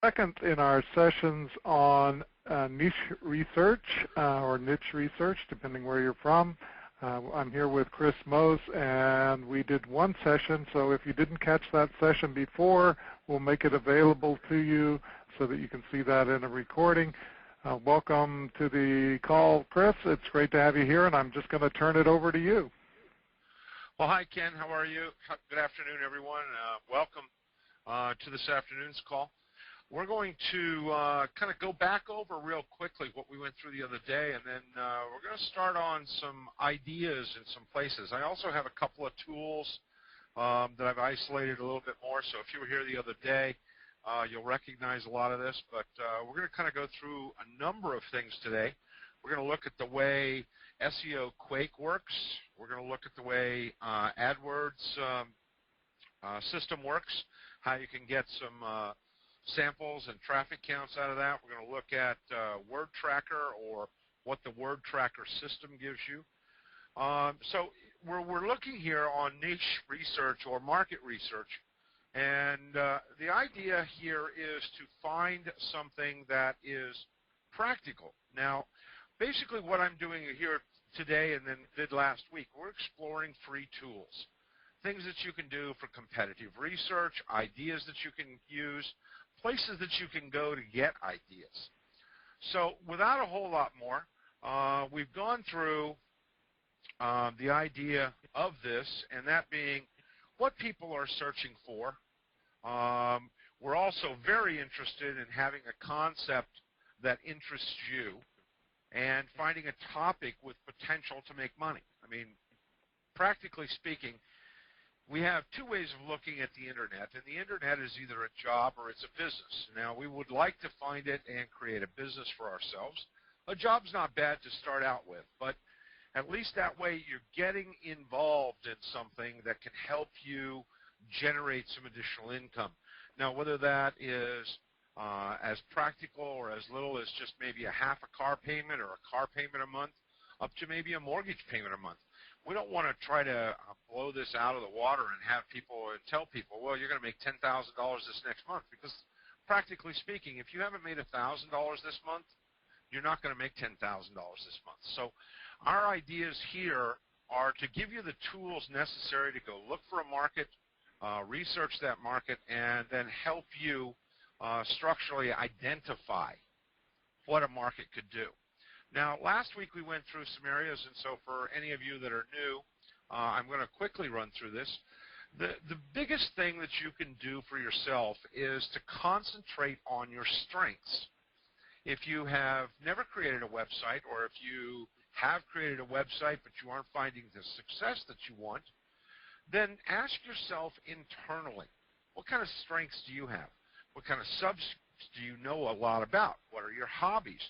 second in our sessions on niche research or niche research, depending where you're from. I'm here with Chris Mose, and we did one session, so if you didn't catch that session before, we'll make it available to you so that you can see that in a recording. Welcome to the call, Chris. It's great to have you here, and I'm just going to turn it over to you. Well, hi, Ken. How are you? Good afternoon, everyone. Welcome to this afternoon's call. We're going to kind of go back over real quickly what we went through the other day, and then we're going to start on some ideas in some places. I also have a couple of tools that I've isolated a little bit more, so if you were here the other day, you'll recognize a lot of this, but we're going to kind of go through a number of things today. We're going to look at the way Seo Quake works. We're going to look at the way AdWords system works, how you can get some samples and traffic counts out of that. We're going to look at word tracker, or what the word tracker system gives you. So we're looking here on niche research or market research, and the idea here is to find something that is practical. Now, basically what I'm doing here today and then did last week, we're exploring free tools, things that you can do for competitive research, ideas that you can use, places that you can go to get ideas. So without a whole lot more, we've gone through the idea of this, and that being what people are searching for. We're also very interested in having a concept that interests you and finding a topic with potential to make money. I mean, practically speaking, we have two ways of looking at the internet, and the internet is either a job or it's a business. Now, we would like to find it and create a business for ourselves. A job's not bad to start out with, but at least that way you're getting involved in something that can help you generate some additional income. Now, whether that is as practical or as little as just maybe a half a car payment or a car payment a month, up to maybe a mortgage payment a month. We don't want to try to blow this out of the water and have people and tell people, well, you're going to make $10,000 this next month, because practically speaking, if you haven't made $1,000 this month, you're not going to make $10,000 this month. So our ideas here are to give you the tools necessary to go look for a market, research that market, and then help you structurally identify what a market could do. Now, last week we went through some areas, and so for any of you that are new, I'm going to quickly run through this. The biggest thing that you can do for yourself is to concentrate on your strengths. If you have never created a website, or if you have created a website but you aren't finding the success that you want, then ask yourself internally, what kind of strengths do you have? What kind of subjects do you know a lot about? What are your hobbies?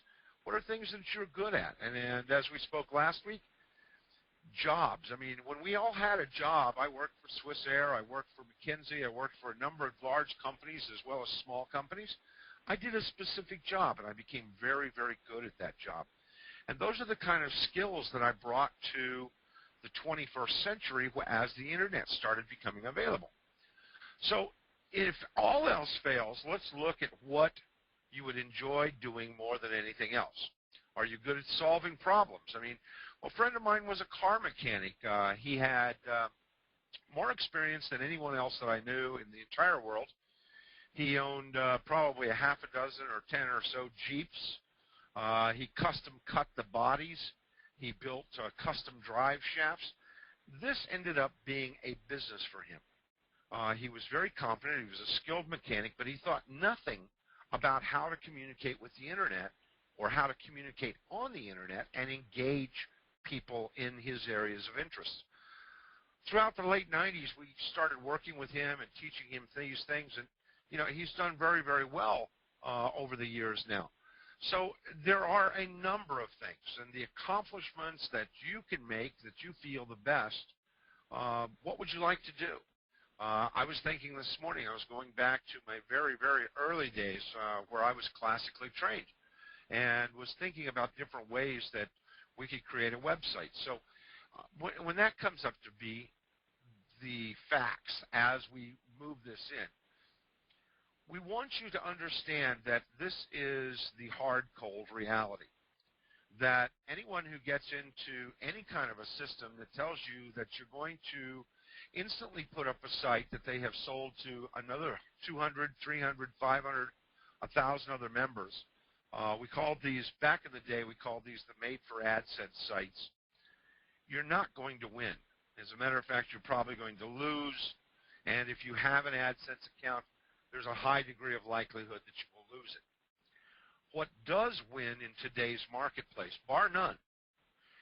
What are things that you're good at? And as we spoke last week, jobs. I mean, when we all had a job, I worked for Swiss Air, I worked for McKinsey, I worked for a number of large companies as well as small companies. I did a specific job, and I became very, very good at that job. And those are the kind of skills that I brought to the 21st century as the internet started becoming available. So if all else fails, let's look at what you would enjoy doing more than anything else. Are you good at solving problems? I mean, a friend of mine was a car mechanic. He had more experience than anyone else that I knew in the entire world. He owned probably a half a dozen or 10 or so Jeeps. He custom cut the bodies. He built custom drive shafts. This ended up being a business for him. He was very competent. He was a skilled mechanic, but he thought nothing about how to communicate with the internet or how to communicate on the internet and engage people in his areas of interest. Throughout the late 90s, we started working with him and teaching him these things, and you know, he's done very, very well over the years now. So there are a number of things, and the accomplishments that you can make that you feel the best, what would you like to do? I was thinking this morning, I was going back to my very, very early days where I was classically trained, and was thinking about different ways that we could create a website. So when that comes up to be the facts as we move this in, we want you to understand that this is the hard, cold reality. That anyone who gets into any kind of a system that tells you that you're going to instantly put up a site that they have sold to another 200, 300, 500, 1,000 other members. We called these, back in the day, we called these the made-for-AdSense sites. You're not going to win. As a matter of fact, you're probably going to lose. And if you have an AdSense account, there's a high degree of likelihood that you will lose it. What does win in today's marketplace, bar none,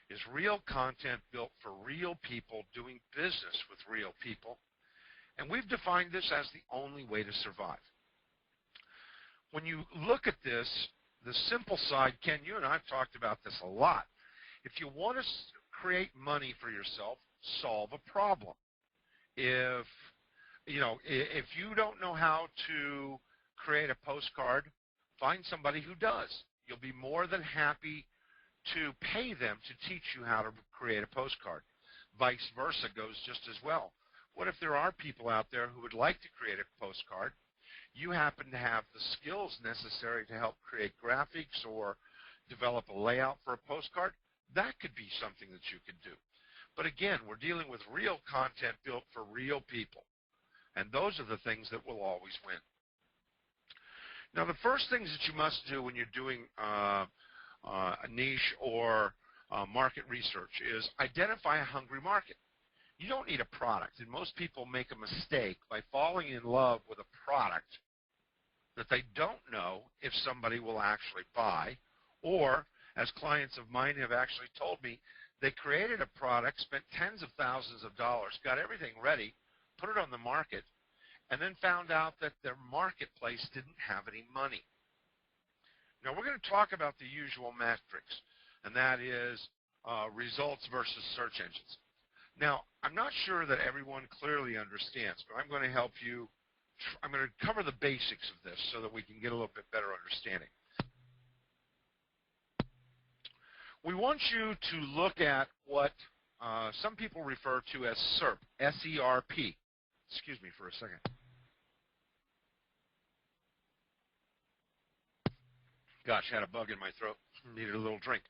is real content built for real people doing business with real people. And we've defined this as the only way to survive. When you look at this, the simple side, Ken, you and I have talked about this a lot. If you want to create money for yourself, solve a problem. If you don't know how to create a postcard, find somebody who does. You'll be more than happy to pay them to teach you how to create a postcard. Vice versa goes just as well. What if there are people out there who would like to create a postcard? You happen to have the skills necessary to help create graphics or develop a layout for a postcard. That could be something that you could do. But again, we're dealing with real content built for real people. And those are the things that will always win. Now, the first things that you must do when you're doing a niche or market research is identify a hungry market. You don't need a product, and most people make a mistake by falling in love with a product that they don't know if somebody will actually buy, or, as clients of mine have actually told me, they created a product, spent tens of thousands of dollars, got everything ready, put it on the market, and then found out that their marketplace didn't have any money. Now, we're going to talk about the usual metrics, and that is results versus search engines. Now, I'm not sure that everyone clearly understands, but I'm going to help you. I'm going to cover the basics of this so that we can get a little bit better understanding. We want you to look at what some people refer to as SERP, S-E-R-P. Excuse me for a second. Gosh, had a bug in my throat. Needed a little drink.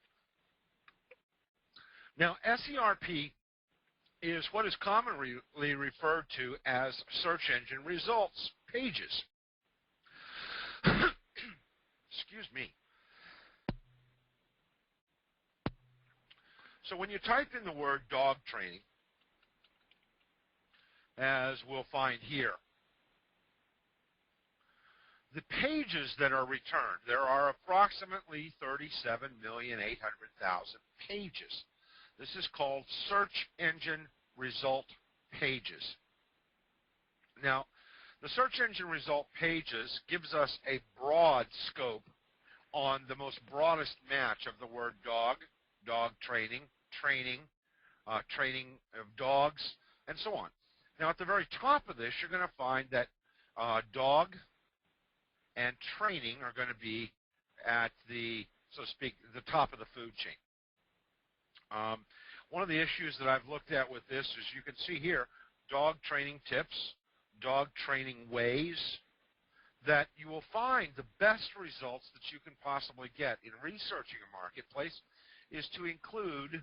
Now, SERP is what is commonly referred to as search engine results pages. Excuse me. So when you type in the word dog training, as we'll find here, the pages that are returned, there are approximately 37,800,000 pages. This is called search engine result pages. Now, the search engine result pages gives us a broad scope on the most broadest match of the word dog, dog training, training of dogs, and so on. Now, at the very top of this, you're going to find that dog and training are going to be at the, so to speak, the top of the food chain. One of the issues that I've looked at with this is you can see here dog training tips, dog training ways, that you will find the best results that you can possibly get in researching a marketplace is to include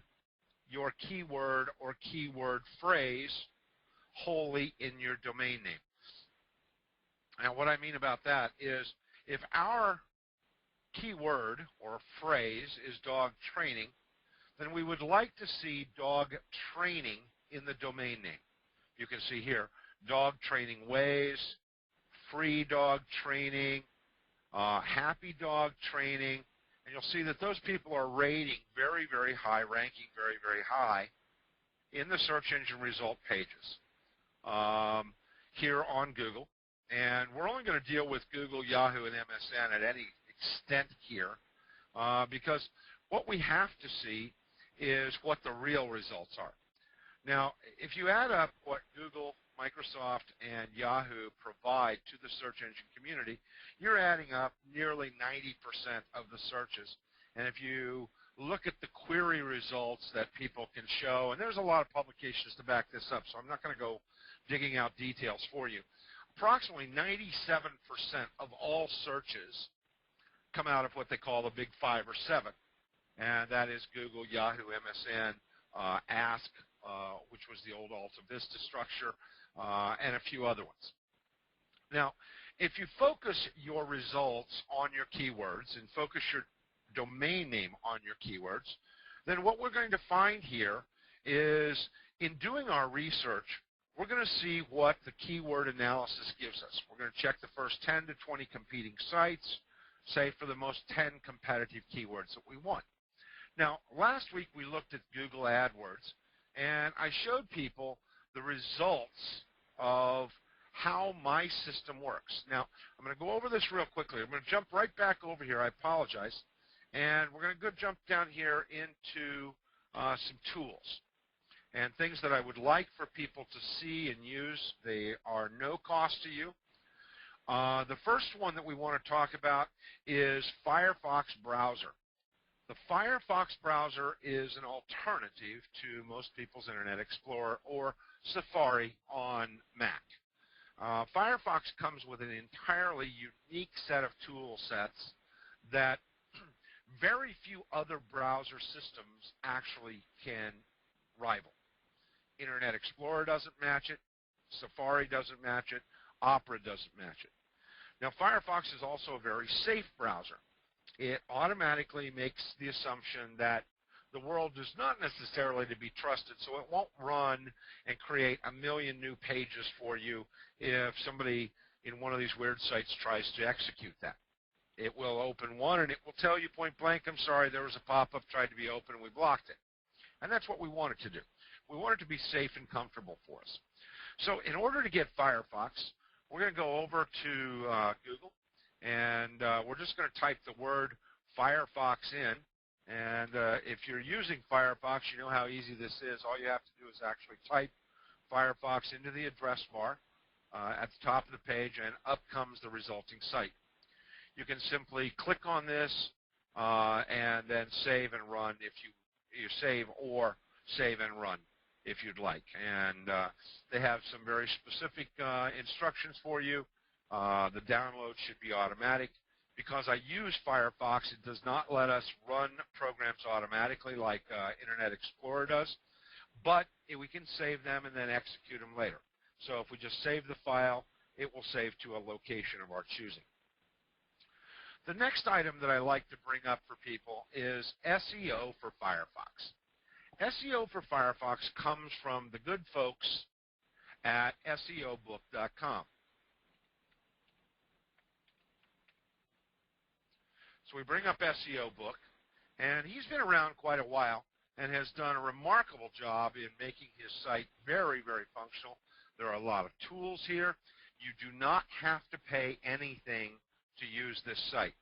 your keyword or keyword phrase wholly in your domain name. Now, what I mean about that is if our keyword or phrase is dog training, then we would like to see dog training in the domain name. You can see here, dog training ways, free dog training, happy dog training, and you'll see that those people are rating very, very high, ranking very, very high in the search engine result pages here on Google. And we're only going to deal with Google, Yahoo, and MSN at any extent here because what we have to see is what the real results are. Now, if you add up what Google, Microsoft, and Yahoo provide to the search engine community, you're adding up nearly 90% of the searches. And if you look at the query results that people can show, and there's a lot of publications to back this up, so I'm not going to go digging out details for you. approximately 97% of all searches come out of what they call the big 5 or 7, and that is Google, Yahoo, MSN, Ask, which was the old Alta Vista structure, and a few other ones. Now, if you focus your results on your keywords and focus your domain name on your keywords, then what we're going to find here is in doing our research, we're going to see what the keyword analysis gives us. We're going to check the first 10 to 20 competing sites, say for the most 10 competitive keywords that we want. Now, last week we looked at Google AdWords, and I showed people the results of how my system works. Now, I'm going to go over this real quickly. I'm going to jump right back over here. I apologize. And we're going to go jump down here into some tools and things that I would like for people to see and use. They are no cost to you. The first one that we want to talk about is Firefox Browser. The Firefox Browser is an alternative to most people's Internet Explorer or Safari on Mac. Firefox comes with an entirely unique set of tool sets that very few other browser systems actually can rival. Internet Explorer doesn't match it. Safari doesn't match it. Opera doesn't match it. Now, Firefox is also a very safe browser. It automatically makes the assumption that the world is not necessarily to be trusted, so it won't run and create a million new pages for you if somebody in one of these weird sites tries to execute that. It will open one and it will tell you point blank, I'm sorry, there was a pop-up, tried to be open, and we blocked it. And that's what we want it to do. We want it to be safe and comfortable for us. So in order to get Firefox, we're going to go over to Google, and we're just going to type the word Firefox in. And if you're using Firefox, you know how easy this is. All you have to do is actually type Firefox into the address bar at the top of the page, and up comes the resulting site. You can simply click on this and then save and run if you save, or save and run if you'd like. And they have some very specific instructions for you. The download should be automatic. Because I use Firefox, it does not let us run programs automatically like Internet Explorer does, but we can save them and then execute them later. So if we just save the file, it will save to a location of our choosing. The next item that I like to bring up for people is SEO for Firefox. SEO for Firefox comes from the good folks at SEObook.com. So we bring up SEO Book, and he's been around quite a while and has done a remarkable job in making his site very, very functional. There are a lot of tools here. You do not have to pay anything to use this site.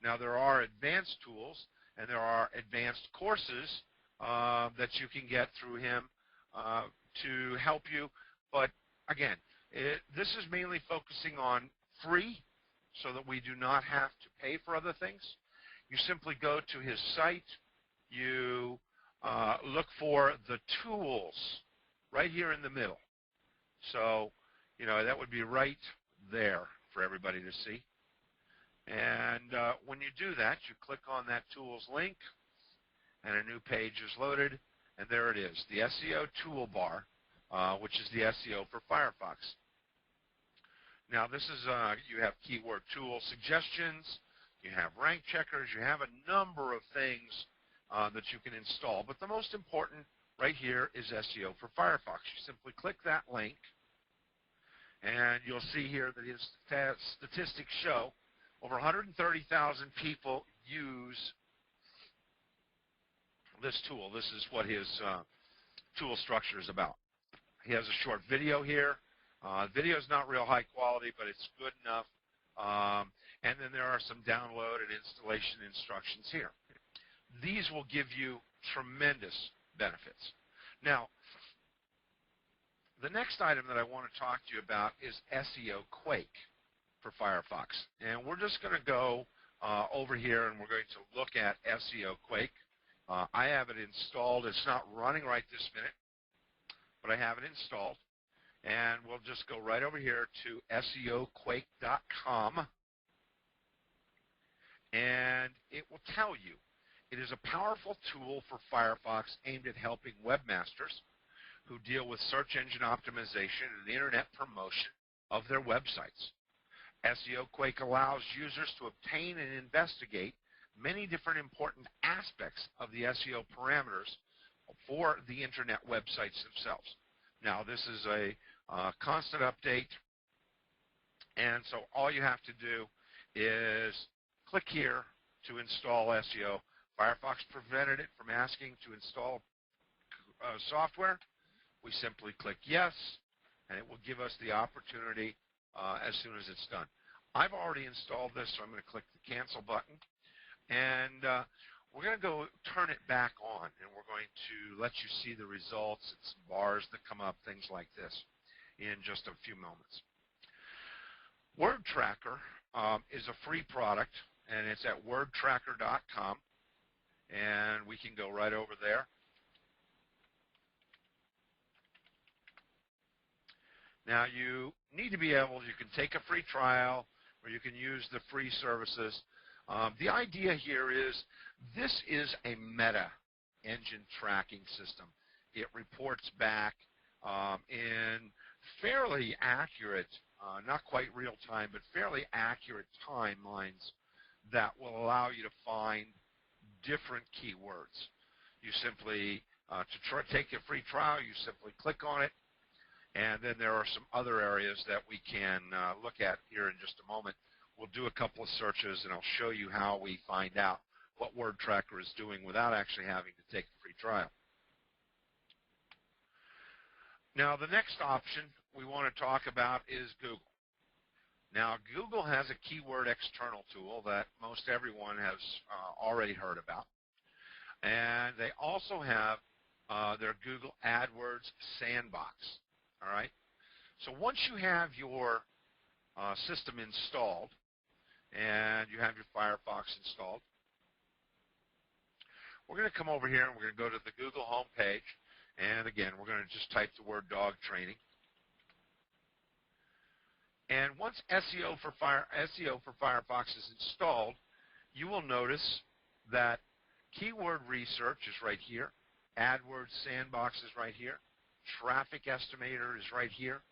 Now, there are advanced tools, and there are advanced courses that you can get through him to help you. But, again, this is mainly focusing on free, so that we do not have to pay for other things. You simply go to his site. You look for the tools right here in the middle. So, you know, that would be right there for everybody to see. And when you do that, you click on that tools link, and a new page is loaded. And there it is, the SEO Toolbar, which is the SEO for Firefox. Now, this is, you have keyword tool suggestions, you have rank checkers, you have a number of things that you can install. But the most important right here is SEO for Firefox. You simply click that link, and you'll see here that his statistics show over 130,000 people use this tool. This is what his tool structure is about. He has a short video here. Video is not real high quality, but it's good enough. And then there are some download and installation instructions here. These will give you tremendous benefits. Now, the next item that I want to talk to you about is Seo Quake for Firefox. And we're just going to go over here, and we're going to look at Seo Quake. I have it installed. It's not running right this minute, but I have it installed. And we'll just go right over here to SEOquake.com, and it will tell you it is a powerful tool for Firefox aimed at helping webmasters who deal with search engine optimization and internet promotion of their websites. SEO Quake allows users to obtain and investigate many different important aspects of the SEO parameters for the internet websites themselves. Now, this is a constant update, and so all you have to do is click here to install SEO. Firefox prevented it from asking to install software. We simply click yes, and it will give us the opportunity as soon as it's done. I've already installed this, so I'm going to click the cancel button, and we're going to go turn it back on, and we're going to let you see the results. It's bars that come up, things like this, in just a few moments. Word Tracker is a free product, and it's at wordtracker.com, and we can go right over there. Now, you need to be able, you can take a free trial, or you can use the free services. The idea here is this is a meta engine tracking system. It reports back in fairly accurate, not quite real time, but fairly accurate timelines that will allow you to find different keywords. You simply, to take a free trial, you simply click on it, and then there are some other areas that we can look at here in just a moment. We'll do a couple of searches, and I'll show you how we find out what Word Tracker is doing without actually having to take a free trial. Now, the next option we want to talk about is Google. Now, Google has a keyword external tool that most everyone has already heard about. And they also have their Google AdWords Sandbox. All right? So once you have your system installed and you have your Firefox installed, we're going to come over here and we're going to go to the Google home page. And again, we're going to just type the word dog training. And once SEO for Firefox is installed, you will notice that keyword research is right here. AdWords Sandbox is right here. Traffic Estimator is right here.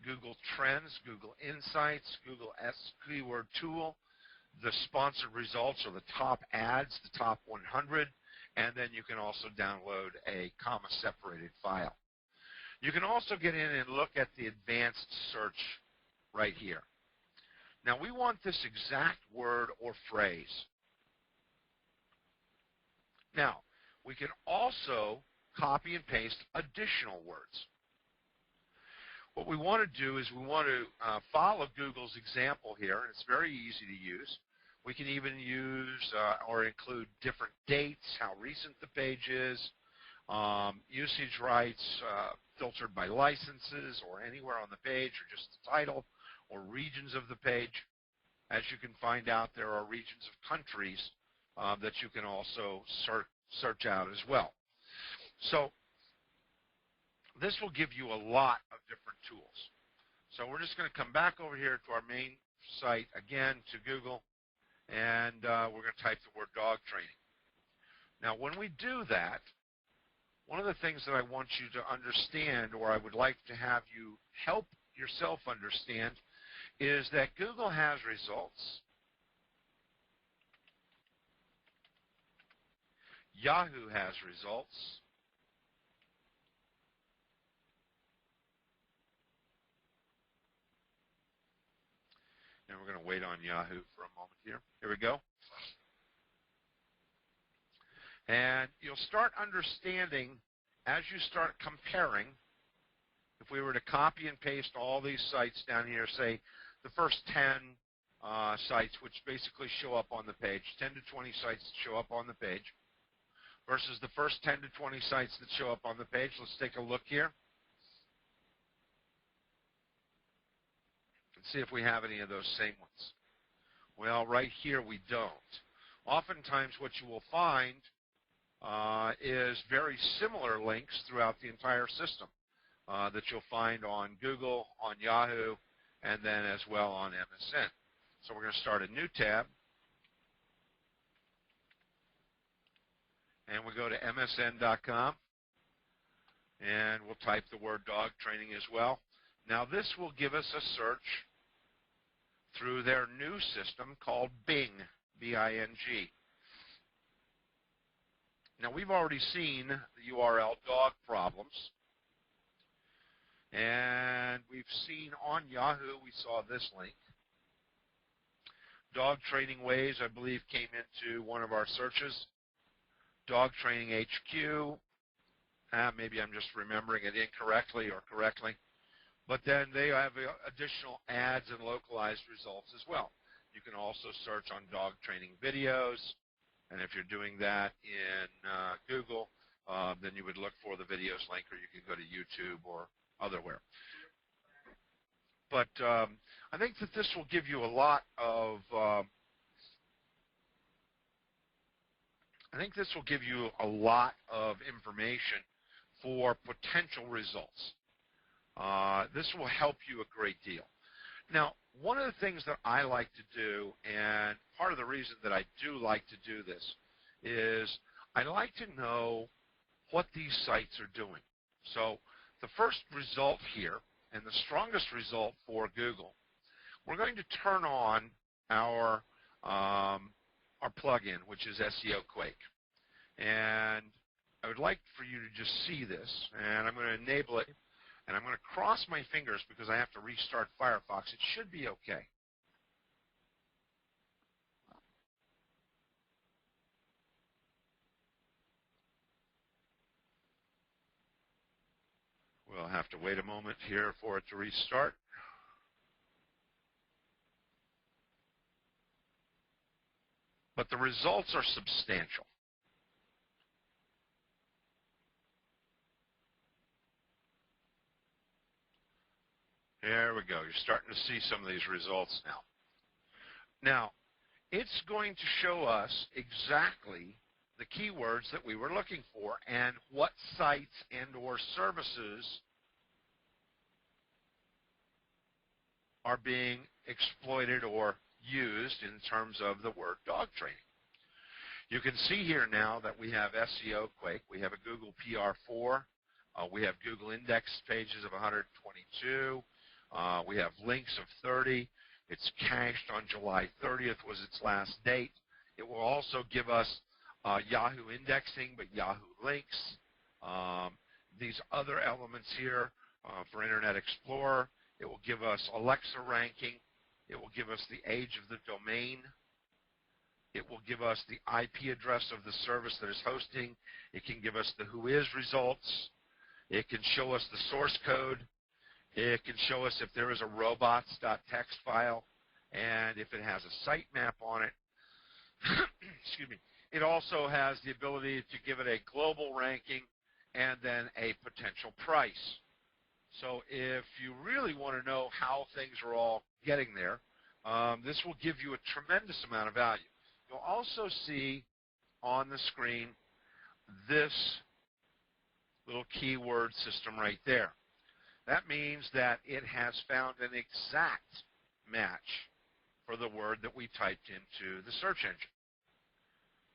Google Trends, Google Insights, Google Keyword Tool, the sponsored results or the top ads, the top 100, and then you can also download a comma-separated file. You can also get in and look at the advanced search right here. Now, we want this exact word or phrase. Now, we can also copy and paste additional words. What we want to do is we want to follow Google's example here, and it's very easy to use. We can even use or include different dates, how recent the page is, usage rights filtered by licenses or anywhere on the page, or just the title, or regions of the page. As you can find out, there are regions of countries that you can also search out as well. So this will give you a lot of different tools. So we're just going to come back over here to our main site, again, to Google, and we're going to type the word dog training. Now, when we do that, one of the things that I want you to understand, or I would like to have you help yourself understand, is that Google has results. Yahoo has results. And we're going to wait on Yahoo for a moment here. Here we go. And you'll start understanding as you start comparing. If we were to copy and paste all these sites down here, say the first 10 sites, which basically show up on the page, 10 to 20 sites that show up on the page, versus the first 10 to 20 sites that show up on the page. Let's take a look here and see if we have any of those same ones. Well, right here we don't. Oftentimes what you will find is very similar links throughout the entire system. that you'll find on Google, on Yahoo, and then as well on MSN. So we're going to start a new tab, and we go to msn.com, and we'll type the word dog training as well. Now this will give us a search through their new system called Bing, B-I-N-G. Now we've already seen the URL dog problems, and we've seen on Yahoo, we saw this link. Dog training ways, I believe, came into one of our searches. Dog training HQ, maybe I'm just remembering it incorrectly or correctly. But then they have additional ads and localized results as well. You can also search on dog training videos, and if you're doing that in Google, then you would look for the videos link, or you can go to YouTube or otherwhere. But I think that this will give you a lot of information for potential results. This will help you a great deal. Now, one of the things that I like to do, and part of the reason that I do like to do this, is I like to know what these sites are doing. So the first result here, and the strongest result for Google, we're going to turn on our plugin, which is Seo Quake. And I would like for you to just see this, and I'm going to enable it, and I'm going to cross my fingers because I have to restart Firefox. It should be okay. We'll have to wait a moment here for it to restart. But the results are substantial. There we go. You're starting to see some of these results now. Now, it's going to show us exactly the keywords that we were looking for and what sites and or services are being exploited or used in terms of the word dog training. You can see here now that we have Seo Quake, we have a Google PR4, we have Google index pages of 122, we have links of 30. It's cached on July 30th was its last date. It will also give us Yahoo indexing, but Yahoo links. These other elements here for Internet Explorer. It will give us Alexa ranking. It will give us the age of the domain. It will give us the IP address of the service that is hosting. It can give us the whois results. It can show us the source code. It can show us if there is a robots.txt file and if it has a sitemap on it. Excuse me. It also has the ability to give it a global ranking and then a potential price. So if you really want to know how things are all getting there, this will give you a tremendous amount of value. You'll also see on the screen this little keyword system right there. That means that it has found an exact match for the word that we typed into the search engine.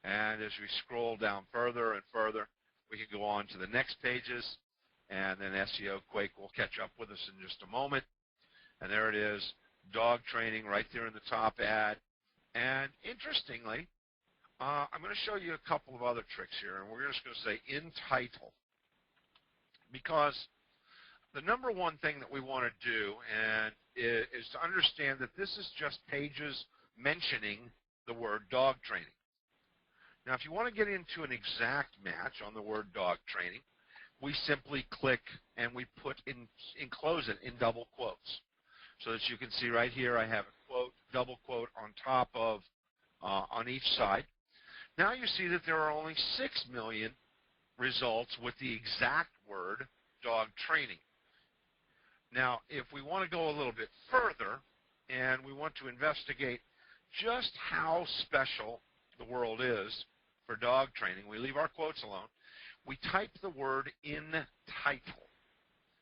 And as we scroll down further and further, we can go on to the next pages, and then Seo Quake will catch up with us in just a moment. And there it is, dog training right there in the top ad. And interestingly, I'm going to show you a couple of other tricks here, and we're just going to say entitle, because the number one thing that we want to do is to understand that this is just pages mentioning the word dog training. Now, if you want to get into an exact match on the word dog training, we simply click and we enclose it in double quotes. So that you can see right here I have a quote, double quote on top of, on each side. Now you see that there are only 6 million results with the exact word dog training. Now, if we want to go a little bit further and we want to investigate just how special the world is for dog training, we leave our quotes alone. We type the word in title.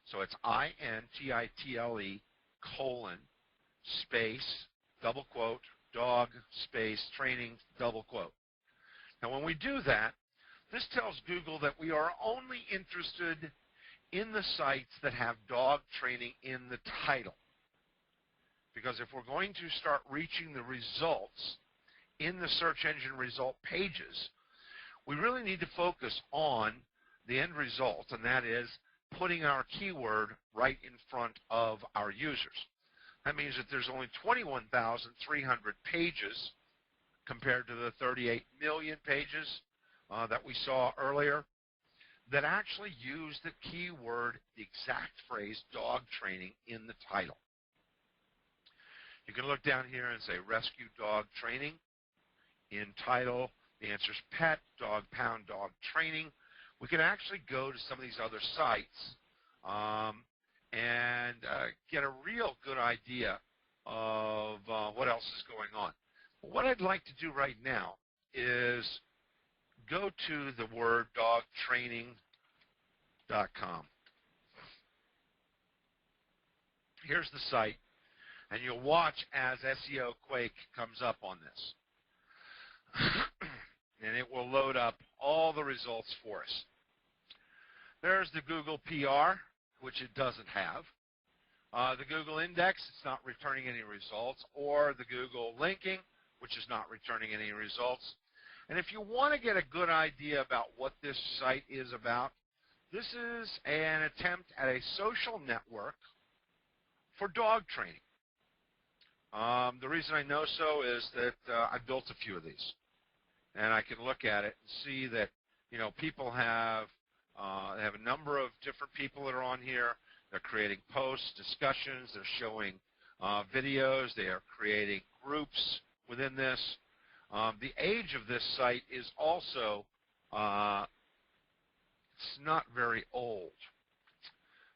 So it's INTITLE colon space double quote dog space training double quote. Now when we do that, this tells Google that we are only interested in the sites that have dog training in the title. Because if we're going to start reaching the results in the search engine result pages, we really need to focus on the end result, and that is putting our keyword right in front of our users. That means that there's only 21,300 pages compared to the 38 million pages that we saw earlier that actually use the keyword, the exact phrase, dog training in the title. You can look down here and say rescue dog training. In title, the answer is pet, dog pound, dog training. We can actually go to some of these other sites and get a real good idea of what else is going on. But what I'd like to do right now is go to the word dogtraining.com. Here's the site, and you'll watch as Seo Quake comes up on this. And it will load up all the results for us. There's the Google PR, which it doesn't have. The Google Index, it's not returning any results, or the Google Linking, which is not returning any results. And if you want to get a good idea about what this site is about, this is an attempt at a social network for dog training. The reason I know so is that I built a few of these. And I can look at it and see that, you know, people have they have a number of different people that are on here. They're creating posts, discussions. They're showing videos. They are creating groups within this. The age of this site is also it's not very old.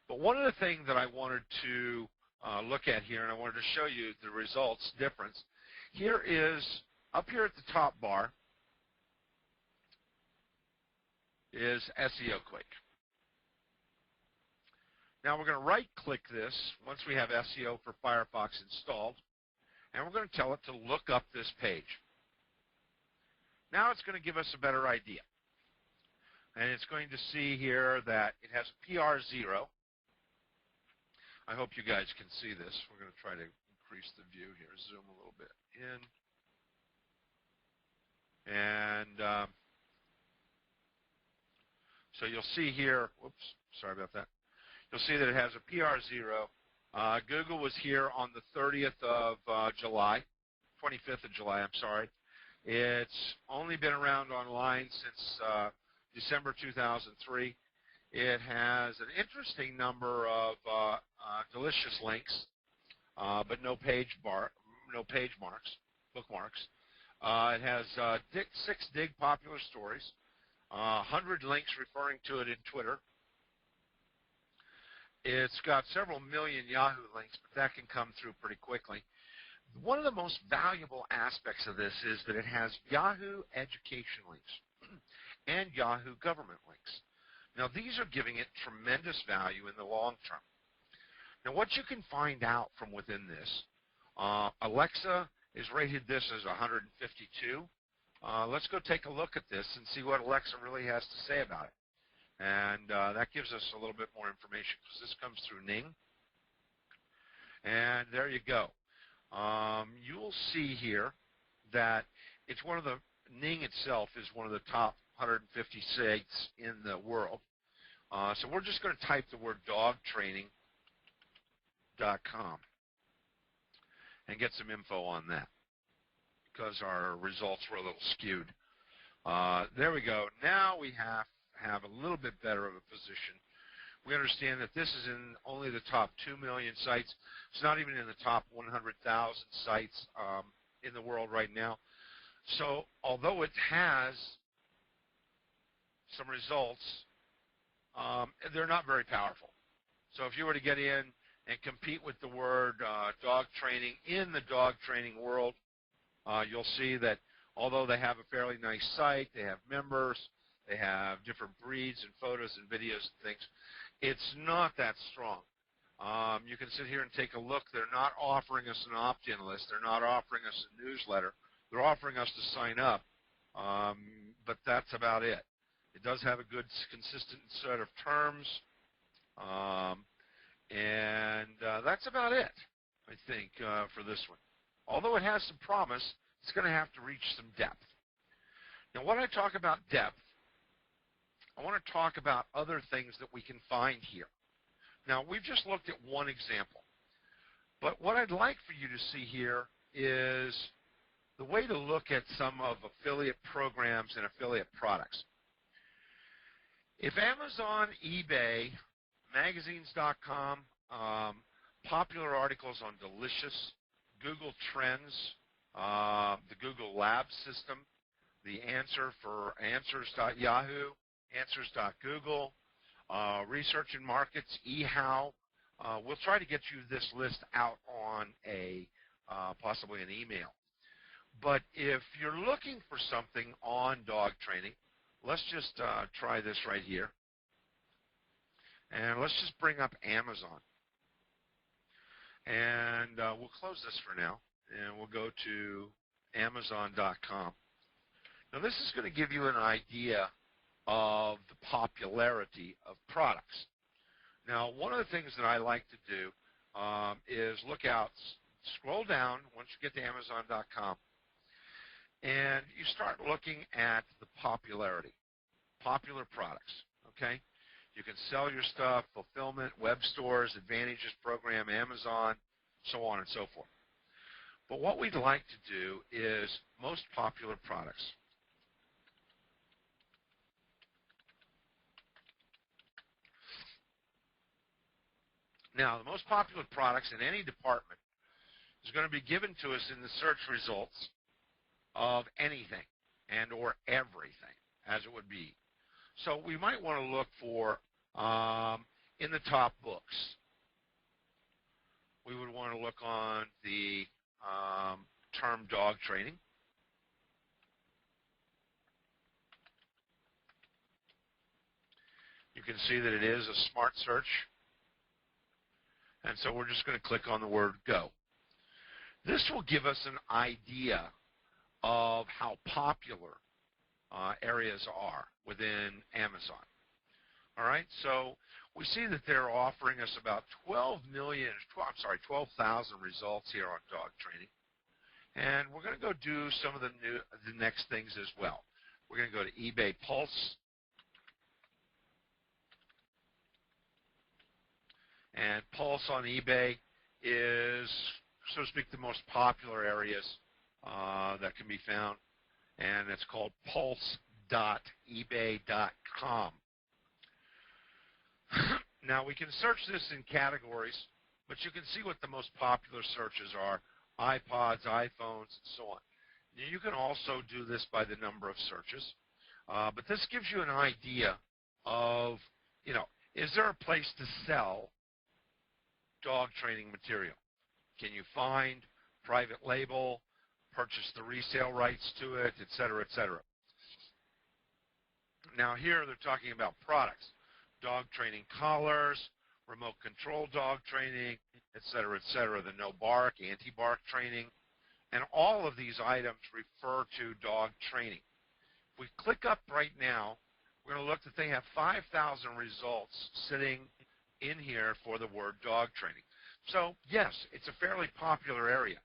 But one of the things that I wanted to look at here, and I wanted to show you the results difference, here is up here at the top bar is Seo Quake. Now we're going to right-click this once we have SEO for Firefox installed, and we're going to tell it to look up this page. Now it's going to give us a better idea. And it's going to see here that it has PR0. I hope you guys can see this. We're going to try to increase the view here, zoom a little bit in. And so you'll see here, whoops, sorry about that. You'll see that it has a PR0. Google was here on the 30th of July, 25th of July, I'm sorry. It's only been around online since December 2003. It has an interesting number of delicious links, but no page marks, bookmarks. It has 6 dig popular stories, 100 links referring to it in Twitter. It's got several million Yahoo links, but that can come through pretty quickly. One of the most valuable aspects of this is that it has Yahoo education links and Yahoo government links. Now, these are giving it tremendous value in the long term. Now, what you can find out from within this, Alexa is rated this as 152. Let's go take a look at this and see what Alexa really has to say about it. And that gives us a little bit more information because this comes through Ning. And there you go. You'll see here that it's one of the, Ning itself is one of the top 150 sites in the world. So we're just going to type the word dogtraining.com and get some info on that because our results were a little skewed. There we go. Now we have a little bit better of a position. We understand that this is in only the top 2 million sites. It's not even in the top 100,000 sites in the world right now. So although it has some results, they're not very powerful. So if you were to get in and compete with the word dog training in the dog training world, you'll see that although they have a fairly nice site, they have members, they have different breeds and photos and videos and things, It's not that strong. You can sit here and take a look. They're not offering us an opt-in list. They're not offering us a newsletter. They're offering us to sign up, but that's about it. It does have a good, consistent set of terms, and that's about it, I think, for this one. Although it has some promise, it's going to have to reach some depth. Now, when I talk about depth, I want to talk about other things that we can find here. Now, we've just looked at one example, but what I'd like for you to see here is the way to look at some of affiliate programs and affiliate products. If Amazon, eBay, magazines.com, popular articles on Delicious, Google Trends, the Google Labs system, the answer for answers.yahoo, answers.google, research and markets, eHow. We'll try to get you this list out on possibly an email. But if you're looking for something on dog training, let's just try this right here. And let's just bring up Amazon. And we'll close this for now, and we'll go to Amazon.com. Now, this is going to give you an idea of the popularity of products. Now, one of the things that I like to do is scroll down once you get to Amazon.com, and you start looking at the popularity, popular products, okay? You can sell your stuff, fulfillment, web stores, advantages program, Amazon, so on and so forth. But what we'd like to do is most popular products. Now, the most popular products in any department is going to be given to us in the search results of anything and or everything, as it would be. So we might want to look for in the top books. We would want to look on the term dog training. You can see that it is a smart search. And so we're just going to click on the word go. This will give us an idea of how popular areas are within Amazon. All right, so we see that they're offering us about 12,000 results here on dog training. And we're going to go do some of the next things as well. We're going to go to eBay Pulse. And Pulse on eBay is, so to speak, the most popular areas that can be found. And it's called pulse.ebay.com. Now, we can search this in categories, but you can see what the most popular searches are: iPods, iPhones, and so on. You can also do this by the number of searches. But this gives you an idea of, is there a place to sell dog training material? Can you find private label, purchase the resale rights to it, et cetera, et cetera. Now, here they're talking about products. Dog training collars, remote control dog training, et cetera, the no bark, anti-bark training, and all of these items refer to dog training. If we click up right now, we're going to look that they have 5,000 results sitting in here for the word dog training. So, yes, it's a fairly popular area.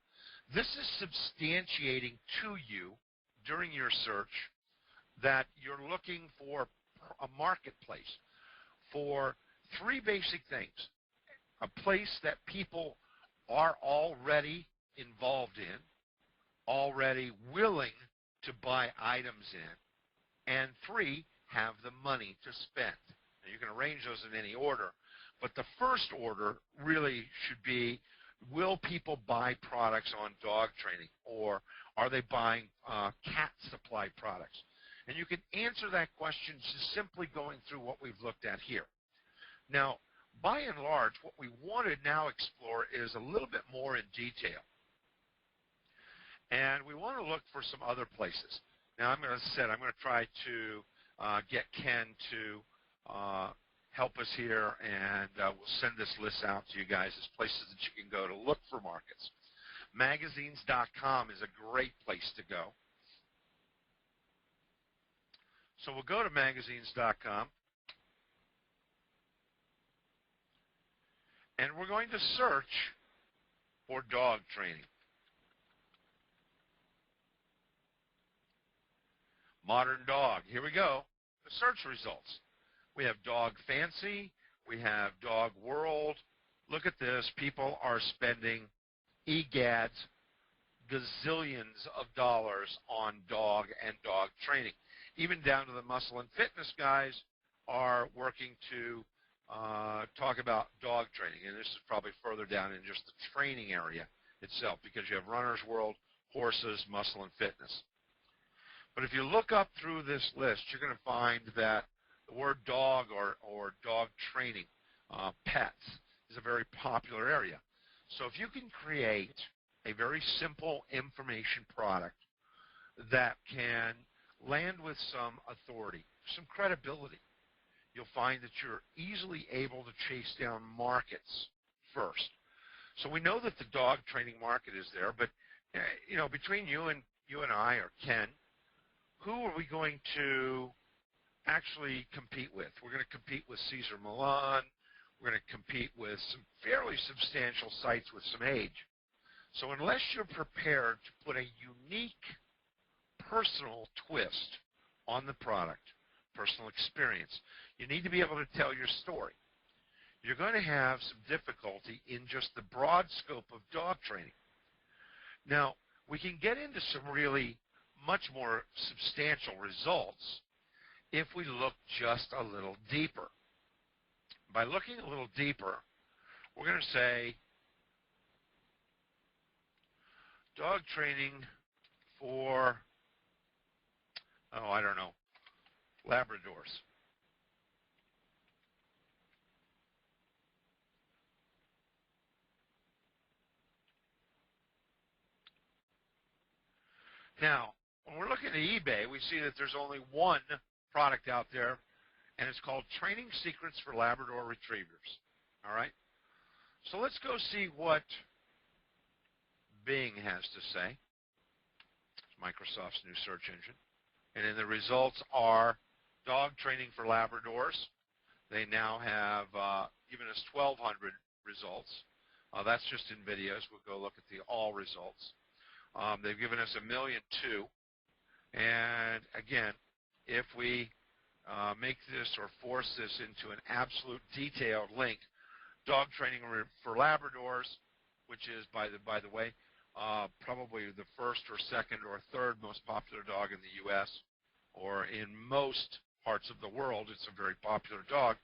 This is substantiating to you during your search that you're looking for a marketplace for three basic things: a place that people are already involved in, already willing to buy items in, and three, have the money to spend. Now, you can arrange those in any order, but the first order really should be, will people buy products on dog training, or are they buying cat supply products? And you can answer that question just simply going through what we've looked at here. Now, by and large, what we want to now explore is a little bit more in detail. And we want to look for some other places. Now, I'm going to try to get Ken to help us here, and we'll send this list out to you guys as places that you can go to look for markets. Magazines.com is a great place to go. So we'll go to magazines.com, and we're going to search for dog training. Modern dog. Here we go. The search results. We have Dog Fancy. We have Dog World. Look at this. People are spending egads, gazillions of dollars on dog and dog training. Even down to the muscle and fitness guys are working to talk about dog training. And this is probably further down in just the training area itself, because you have Runner's World, horses, muscle and fitness. But if you look up through this list, you're going to find that the word dog or dog training, pets, is a very popular area. So if you can create a very simple information product that can land with some authority, some credibility, you'll find that you're easily able to chase down markets first. So we know that the dog training market is there, but you know, between you and I or Ken, who are we going to actually compete with? We're going to compete with Cesar Millan. We're going to compete with some fairly substantial sites with some age. So unless you're prepared to put a unique personal twist on the product, personal experience, you need to be able to tell your story. You're going to have some difficulty in just the broad scope of dog training. Now, we can get into some really much more substantial results if we look just a little deeper. By looking a little deeper, we're going to say dog training for, oh, I don't know, Labradors. Now, when we're looking at eBay, we see that there's only one product out there, and it's called Training Secrets for Labrador Retrievers. All right? So let's go see what Bing has to say. It's Microsoft's new search engine. And then the results are dog training for Labradors. They now have given us 1,200 results. That's just in videos. We'll go look at the all results. They've given us 1,000,002. And again, if we make this or force this into an absolute detailed link, dog training for Labradors, which is, by the way, probably the first or second or third most popular dog in the U.S., or in most parts of the world, it's a very popular dog,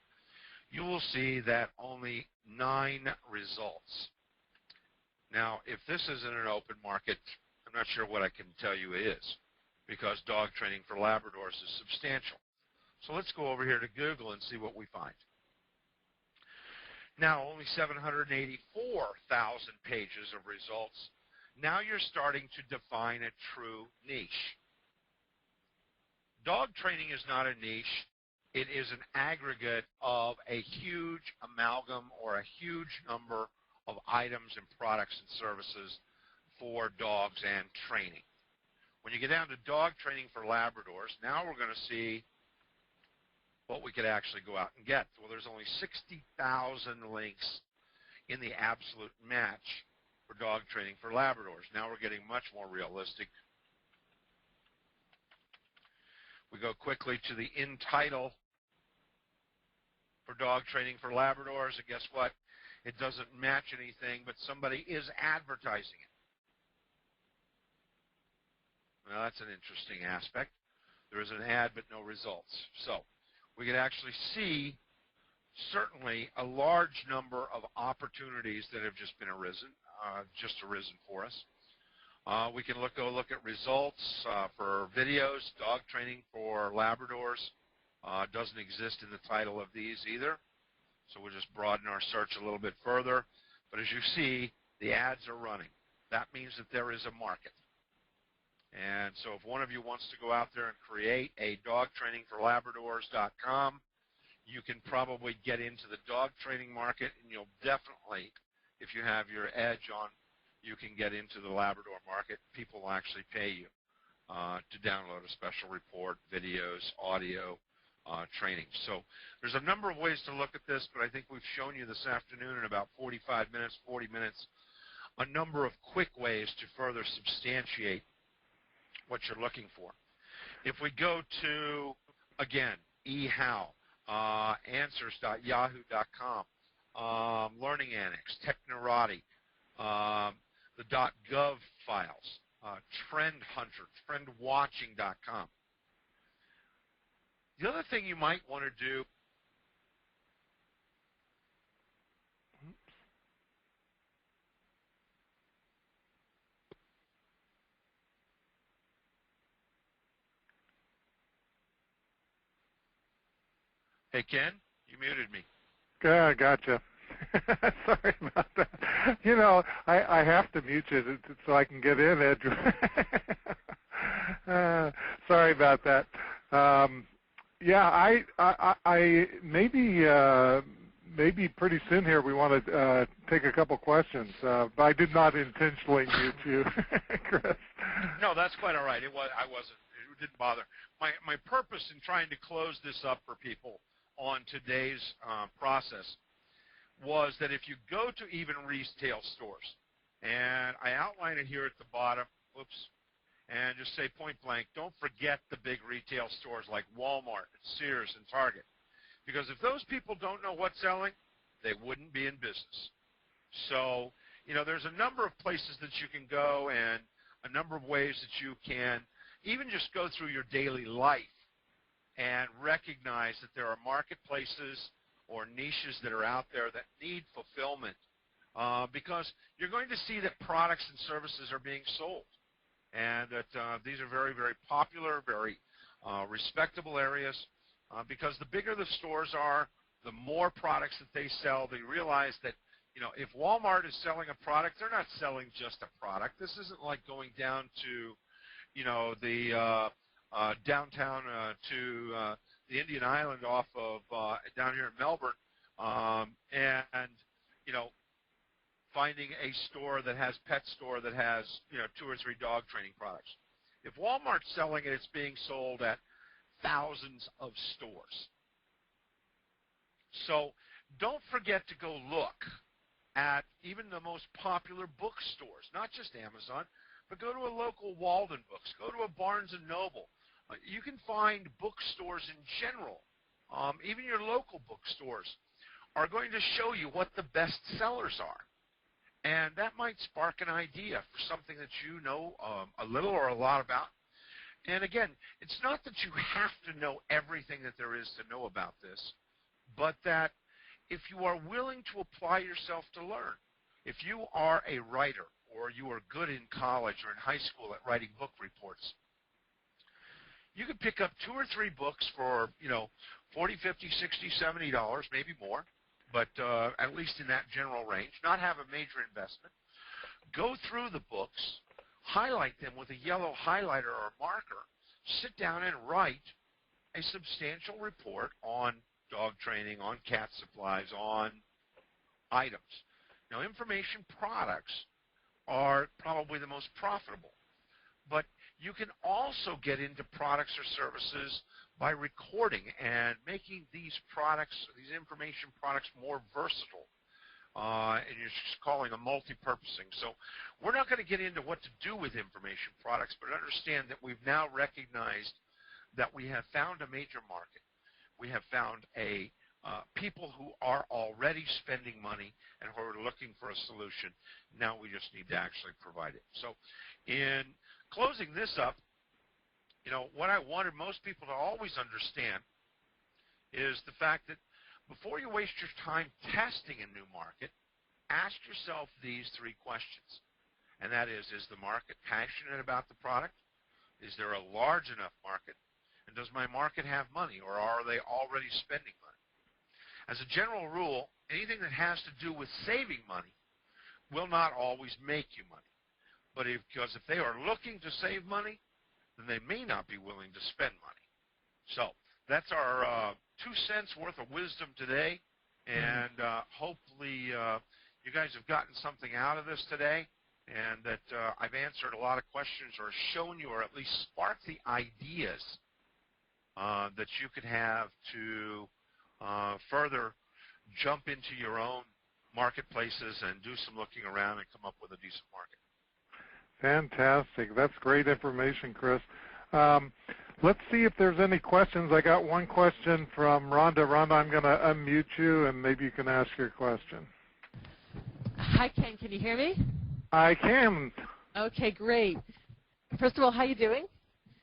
you will see that only 9 results. Now, if this isn't an open market, I'm not sure what I can tell you it is, because dog training for Labradors is substantial. So let's go over here to Google and see what we find. Now, only 784,000 pages of results. Now you're starting to define a true niche. Dog training is not a niche. It is an aggregate of a huge amalgam or a huge number of items and products and services for dogs and training. When you get down to dog training for Labradors, now we're going to see what we could actually go out and get. Well, there's only 60,000 links in the absolute match for dog training for Labradors. Now we're getting much more realistic. We go quickly to the in title for dog training for Labradors, and guess what? It doesn't match anything, but somebody is advertising it. Now, that's an interesting aspect. There is an ad, but no results. So we can actually see certainly a large number of opportunities that have just arisen for us. We can go look at results for videos. Dog training for Labradors doesn't exist in the title of these either. So we'll just broaden our search a little bit further. But as you see, the ads are running. That means that there is a market. And so if one of you wants to go out there and create a dogtrainingforlabradors.com, You can probably get into the dog training market, and you'll definitely, if you have your edge on, you can get into the Labrador market. People will actually pay you to download a special report, videos, audio, training. So there's a number of ways to look at this, but I think we've shown you this afternoon in about 45 minutes, 40 minutes, a number of quick ways to further substantiate what you're looking for. If we go to, again, eHow, answers.yahoo.com, Learning Annex, Technorati, the .gov files, Trend Hunter, trendwatching.com. The other thing you might want to do, hey Ken, you muted me. Gotcha. Sorry about that. You know, I have to mute you so I can get in, Ed. Sorry about that. Yeah, I maybe pretty soon here we want to take a couple questions, but I did not intentionally mute you, Chris. No, that's quite all right. I wasn't. It didn't bother. My purpose in trying to close this up for people on today's process was that if you go to even retail stores, and I outline it here at the bottom, and just say point blank, don't forget the big retail stores like Walmart, Sears, and Target. Because if those people don't know what's selling, they wouldn't be in business. So, you know, there's a number of places that you can go and a number of ways that you can even just go through your daily life and recognize that there are marketplaces or niches that are out there that need fulfillment because you're going to see that products and services are being sold, and that these are very, very popular, very respectable areas because the bigger the stores are, the more products that they sell. They realize that, you know, if Walmart is selling a product, they're not selling just a product. This isn't like going down to, you know, the downtown to the Indian Island off of down here in Melbourne, and you know, finding a store that has pet store that has, you know, 2 or 3 dog training products. If Walmart's selling it, it's being sold at thousands of stores. So don't forget to go look at even the most popular bookstores, not just Amazon, but go to a local Walden Books, go to a Barnes & Noble. You can find bookstores in general, even your local bookstores, are going to show you what the best sellers are. And that might spark an idea for something that you know a little or a lot about. And again, it's not that you have to know everything that there is to know about this, but that if you are willing to apply yourself to learn, if you are a writer or you are good in college or in high school at writing book reports, you could pick up 2 or 3 books for, you know, $40, $50, $60, $70, maybe more, but at least in that general range, not have a major investment. Go through the books, highlight them with a yellow highlighter or marker, sit down and write a substantial report on dog training, on cat supplies, on items. Now, information products are probably the most profitable, but you can also get into products or services by recording and making these products, these information products, more versatile. And you're just calling them multi-purposing. So we're not going to get into what to do with information products, but understand that we've now recognized that we have found a major market. We have found people who are already spending money and who are looking for a solution. Now we just need to actually provide it. So in closing this up, you know, what I wanted most people to always understand is the fact that before you waste your time testing a new market, ask yourself these 3 questions. And that is the market passionate about the product? Is there a large enough market? And does my market have money, or are they already spending money? As a general rule, anything that has to do with saving money will not always make you money. But because if they are looking to save money, then they may not be willing to spend money. So that's our 2 cents worth of wisdom today, and hopefully you guys have gotten something out of this today, and that I've answered a lot of questions or shown you or at least sparked the ideas that you could have to further jump into your own marketplaces and do some looking around and come up with a decent market. Fantastic. That's great information, Chris. Let's see if there's any questions. I got one question from Rhonda. Rhonda, I'm going to unmute you, and maybe you can ask your question. Hi, Ken. Can you hear me? I can. Okay, great. First of all, how are you doing?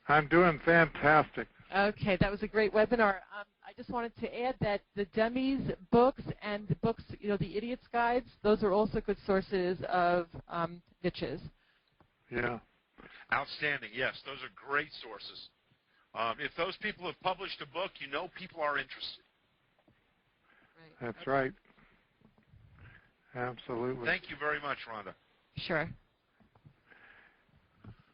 I'm doing fantastic. Okay, that was a great webinar. I just wanted to add that the Dummies books and the books, the Idiot's Guides, those are also good sources of niches. Yeah. Outstanding. Yes, those are great sources. If those people have published a book, people are interested. Right. That's right. Absolutely. Thank you very much, Rhonda. Sure.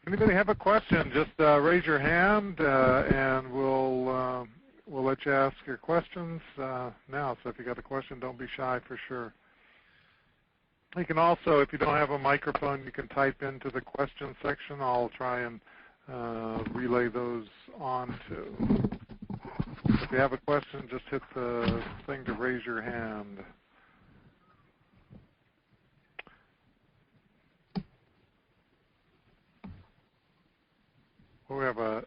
Anybody have a question, just raise your hand, and we'll let you ask your questions now. So if you got a question, don't be shy for sure. You can also, if you don't have a microphone, you can type into the question section. I'll try and relay those on to. If you have a question, just hit the thing to raise your hand. Well, we have a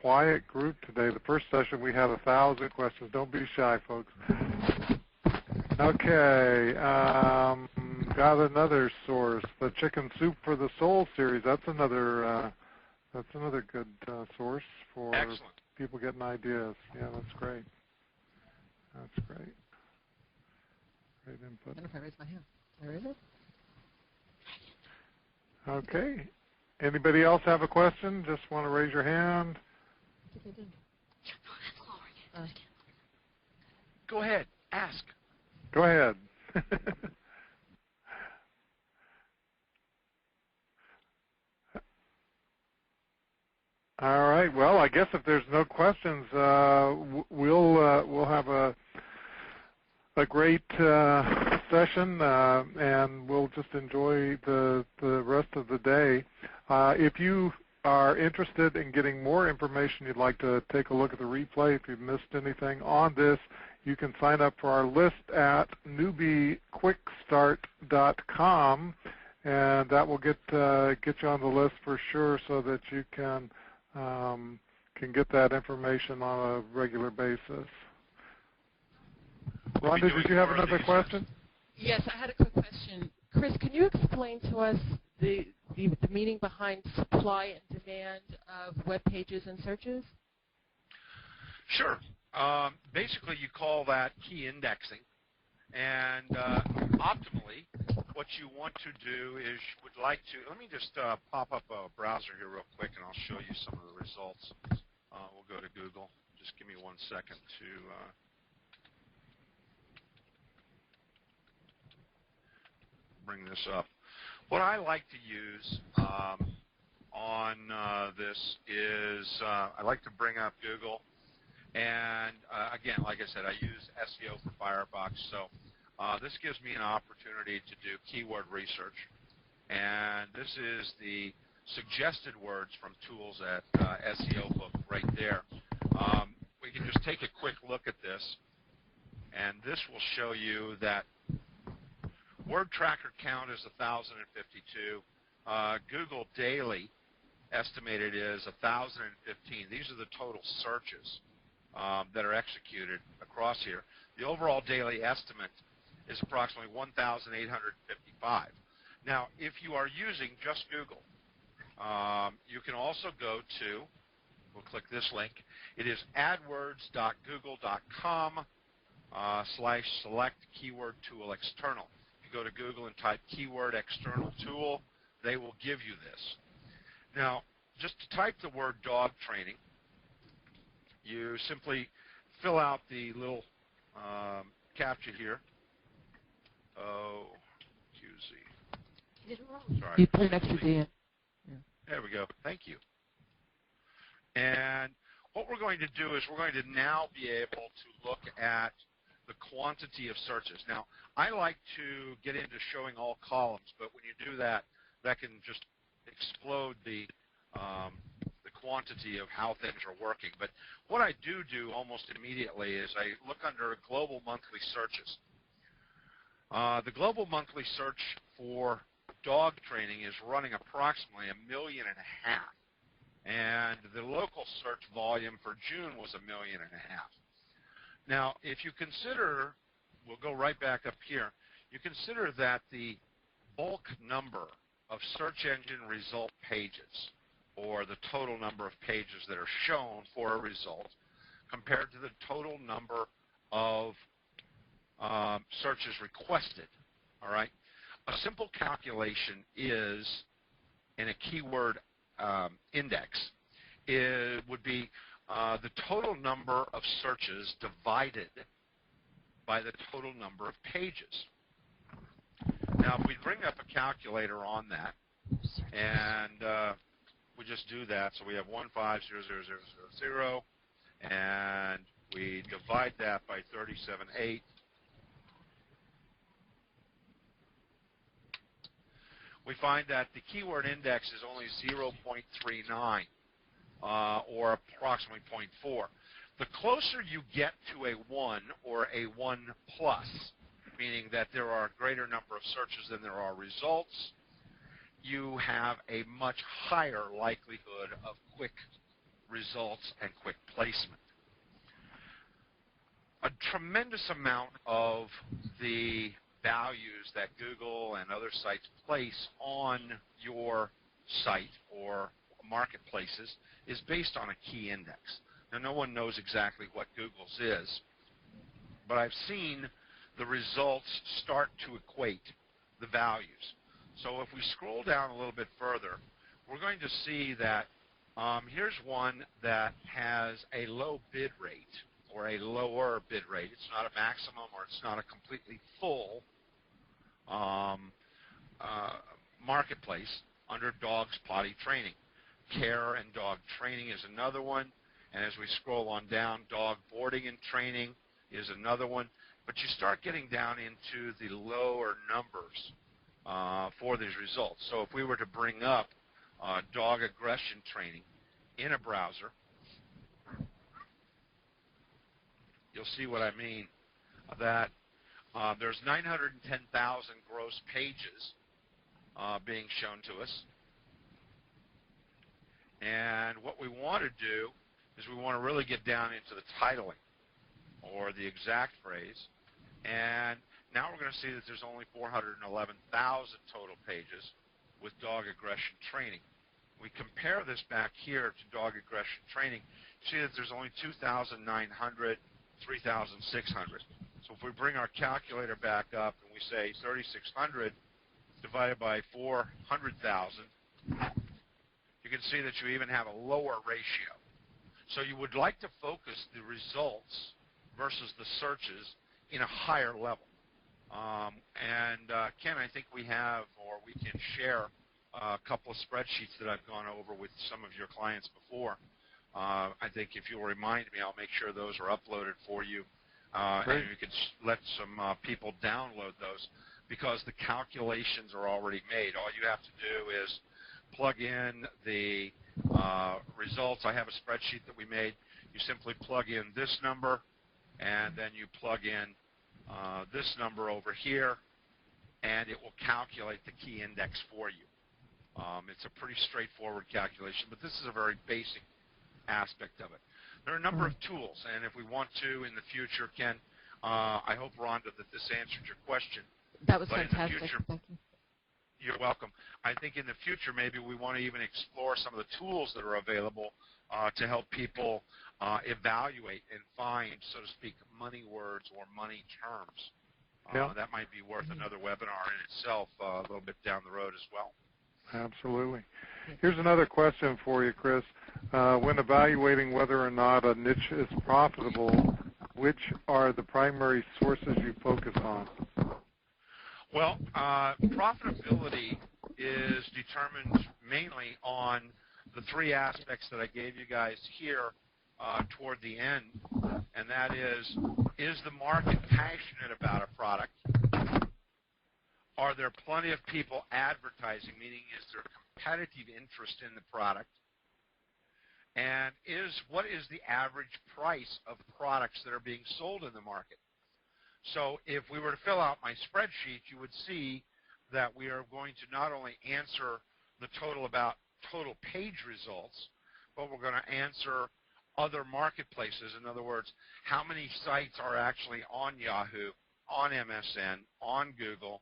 quiet group today. The first session we had 1,000 questions. Don't be shy, folks. Okay, got another source. The Chicken Soup for the Soul series. That's another good source for Excellent. People getting ideas. Yeah, that's great. That's great. Great input. I don't know if I raised my hand. Where is it? Okay. Anybody else have a question? Just want to raise your hand. Go ahead. Ask. Go ahead. All right. Well, I guess if there's no questions, we'll have a great session, and we'll just enjoy the rest of the day. If you are interested in getting more information, you'd like to take a look at the replay. If you've missed anything on this, you can sign up for our list at newbiequickstart.com, and that will get you on the list for sure, so that you can get that information on a regular basis. Rhonda, did you have another question? Yes, I had a quick question. Chris, can you explain to us the meaning behind supply and demand of web pages and searches? Sure. Basically, you call that key indexing. And optimally, what you want to do is would like to, let me just pop up a browser here real quick, and I'll show you some of the results. We'll go to Google. Just give me 1 second to bring this up. What I like to use on this is I like to bring up Google. And again, like I said, I use SEO for Firefox. So this gives me an opportunity to do keyword research. And this is the suggested words from tools at SEO Book right there. We can just take a quick look at this. And this will show you that word tracker count is 1,052. Google daily estimated is 1,015. These are the total searches that are executed across here. The overall daily estimate is approximately 1,855. Now, if you are using just Google, you can also go to, we'll click this link. It is adwords.google.com/select keyword tool external. If you go to Google and type keyword external tool, they will give you this. Now, just to type the word dog training, you simply fill out the little captcha here. OQZ. You did it wrong. Sorry. You put an extra D in. There we go. Thank you. And what we're going to do is we're going to now be able to look at the quantity of searches. Now, I like to get into showing all columns, but when you do that, that can just explode the quantity of how things are working. But what I do almost immediately is I look under global monthly searches. The global monthly search for dog training is running approximately 1.5 million. And the local search volume for June was 1.5 million. Now, if you consider, we'll go right back up here, you consider that the bulk number of search engine result pages, or the total number of pages that are shown for a result, compared to the total number of searches requested, all right? A simple calculation is, in a keyword index, it would be the total number of searches divided by the total number of pages. Now, if we bring up a calculator on that, and we just do that, so we have 1500000, and we divide that by 37.8. We find that the keyword index is only 0.39, or approximately 0.4. The closer you get to a 1 or a 1 plus, meaning that there are a greater number of searches than there are results, you have a much higher likelihood of quick results and quick placement. A tremendous amount of the values that Google and other sites place on your site or marketplaces is based on a key index. Now, no one knows exactly what Google's is, but I've seen the results start to equate the values. So if we scroll down a little bit further, we're going to see that here's one that has a low bid rate, or a lower bid rate. It's not a maximum, or it's not a completely full marketplace under dogs potty training. Care and dog training is another one, and as we scroll on down, dog boarding and training is another one. But you start getting down into the lower numbers for these results. So if we were to bring up dog aggression training in a browser, you'll see what I mean, that there's 910,000 gross pages being shown to us. And what we want to do is we want to really get down into the titling, or the exact phrase. And now we're going to see that there's only 411,000 total pages with dog aggression training. We compare this back here to dog aggression training, see that there's only 2,900, 3,600. So if we bring our calculator back up and we say 3,600 divided by 400,000, you can see that you even have a lower ratio. So you would like to focus the results versus the searches in a higher level. Ken, I think we have, or we can share a couple of spreadsheets that I've gone over with some of your clients before. I think if you'll remind me, I'll make sure those are uploaded for you. And you can let some people download those, because the calculations are already made. All you have to do is plug in the results. I have a spreadsheet that we made. You simply plug in this number, and then you plug in this number over here, and it will calculate the key index for you. It's a pretty straightforward calculation, but this is a very basic aspect of it. There are a number of tools, and if we want to in the future, Ken, I hope, Rhonda, that this answered your question. That was But fantastic. In the future, thank you. You're welcome. I think in the future maybe we want to even explore some of the tools that are available to help people evaluate and find, so to speak, money words or money terms. That might be worth another webinar in itself a little bit down the road as well. Absolutely. Here's another question for you, Chris. When evaluating whether or not a niche is profitable, which are the primary sources you focus on? Well, profitability is determined mainly on the three aspects that I gave you guys here toward the end, and that is the market passionate about a product? Are there plenty of people advertising, meaning is there competitive interest in the product? And what is the average price of products that are being sold in the market? So if we were to fill out my spreadsheet, you would see that we are going to not only answer the total page results, but we're going to answer other marketplaces. In other words, how many sites are actually on Yahoo, on MSN, on Google,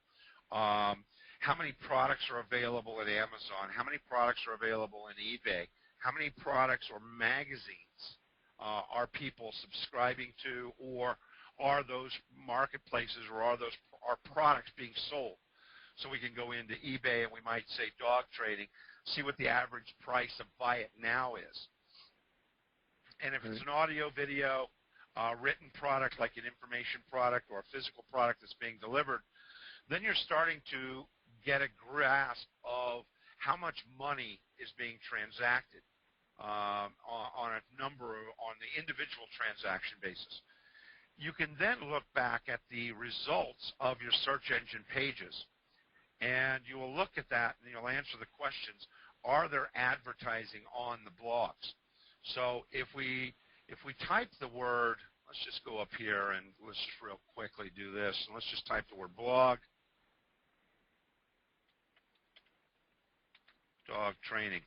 how many products are available at Amazon, how many products are available in eBay, how many products or magazines are people subscribing to, or are those marketplaces or are products being sold? So we can go into eBay and we might say dog trading, see what the average price of buy it now is. And if it's an audio, video, written product like an information product or a physical product that's being delivered, then you're starting to get a grasp of how much money is being transacted on the individual transaction basis. You can then look back at the results of your search engine pages, and you will look at that and you'll answer the questions, are there advertising on the blogs? So if we type the word, let's just go up here and let's just real quickly do this, and let's just type the word blog, dog training.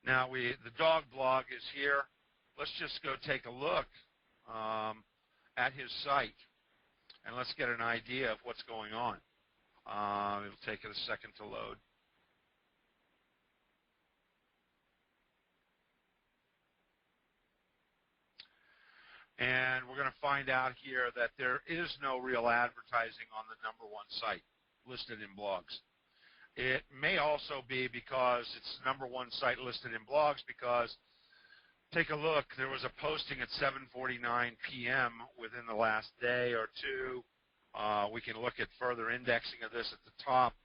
Now the dog blog is here. Let's just go take a look at his site, and let's get an idea of what's going on. It'll take it a second to load. And we're going to find out here that there is no real advertising on the #1 site listed in blogs. It may also be because it's the #1 site listed in blogs because, take a look, there was a posting at 7:49 p.m. within the last day or two. We can look at further indexing of this at the top.